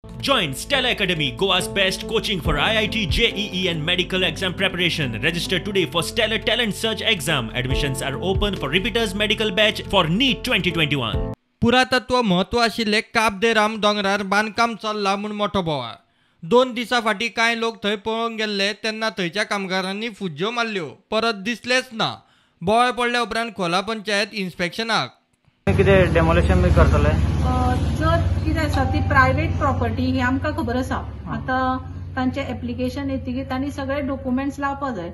Join Stella Academy, Goa's best coaching for IIT, JEE and medical exam preparation. Register today for Stellar Talent Search exam. Admissions are open for repeaters medical batch for NEET 2021. पुरातत्व महत्व आशिल्ले काब दे राम दोंगरार बांदकाम चल्लां म्हूण मोठो बोवाळ. 2 दिसां फाटीं कांय लोक थंय पळोवंक गेल्ले तेन्ना थंयच्या कामगारांनी फुज्ज्यो मारल्यो, परत दिसलेच ना. बोवाळ पडल्या उपरांत खोला पंचायत इन्स्पेक्शनाक कितें डेमोलेशन बी करतले. जर कितें आसा ती प्रायवेट प्रॉपर्टी ही आमकां खबर आसा. आतां तांचे एप्लिकेशन येतकीर तांणी सगळे डॉक्युमेंट्स लावपाक जाय.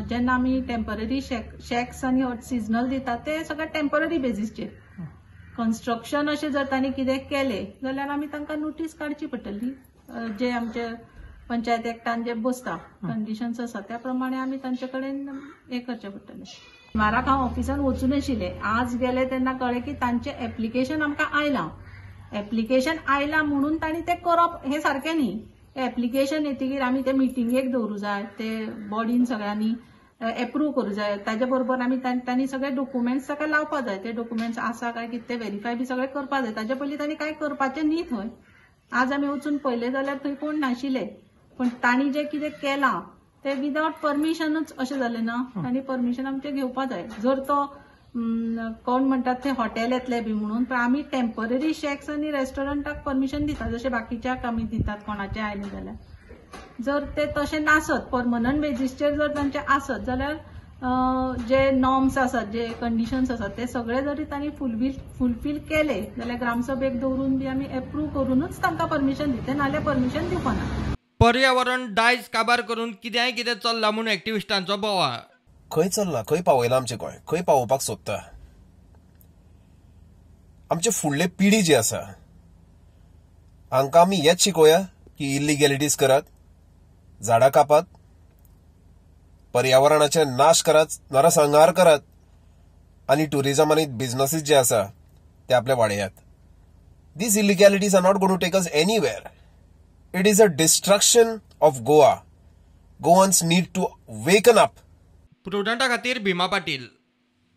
जेन्ना आमी टेम्पररी शॅक्स आनी सिजनल दितात ते सगळे टेम्पररी बेजीसचेर. कन्स्ट्रक्शन अशें जर तांणी कितें केलें जाल्यार आमी तांकां नोटीस काडची पडटली. जे आमचे पंचायत एक्टान जे बसता कंडिशन्स आसा त्या प्रमाणे आमी तांचे कडेन हें करचें पडटलें. म्हाराक हांव ऑफिसान वचून आशिल्लें. आज गेले तेन्ना कळ्ळें की तांचें एप्लिकेशन आमकां आयलां. एप्लिकेशन आयलां म्हणून तांणी तें करप हें सारकें न्ही. एप्लिकेशन येतकीर आमी ते मिटिंगेक दवरूं जाय, ते बॉडीन सगळ्यांनी एप्रूव करूं जाय. ताजे बरोबर आमी तांणी सगळे डॉक्युमेंट्स ताका लावपाक जाय. ते डॉक्युमेंट्स आसा काय कितें ते व्हेरीफाय बी सगळे करपाक जाय. ताजे पयलीं तांणी कांय करपाचें न्ही थंय. आज आमी वचून पळयलें जाल्यार थंय कोण नाशिल्ले. पण तांणी जें कितें केलां ते विदावट परमिशनूच अशें जालें ना. तांणी परमिशन आमचें घेवपाक जाय. जर तो कोण म्हणटात ते हॉटेल येतले बी म्हणून, पण आमी टेम्पररी शॅक्स आनी रेस्टॉरंटाक परमिशन दितात जशें बाकीच्याक आमी दितात कोणाचें आयलें जाल्यार. जर ते तशें नासत, परमनंट बेजीसचेर जर तांचे आसत जाल्यार जे नॉर्म्स आसात, जे कंडिशन्स आसात ते सगळे जरी तांणी फुलफील केले जाल्यार ग्रामसभेक दवरून बी आमी एप्रूव करूनच तांकां परमिशन दितले, नाल्यार परमिशन दिवपाना. पर्यावरण दायज काबार करून कितेंय कितें चल्लां म्हूण एक्टिविस्टांचो बोवाळ. खंय चल्लां, खंय पावयलां आमचें गोंय, खंय पावोवपाक सोदता. आमचे फुडले पिढी जी आसा हांकां आमी हेच शिकोवया की इल्लिगॅलिटीज करात, झाडां कापात, पर्यावरणाचे नाश करात, नरसंहार करात आनी टुरिझम आनी बिझनेसीस जे आसा ते आपले वाडयात. These illegalities are not going to take us anywhere. It is a destruction of Goa. Goans need to waken up. प्रुडंटा खातीर भीमा पाटील.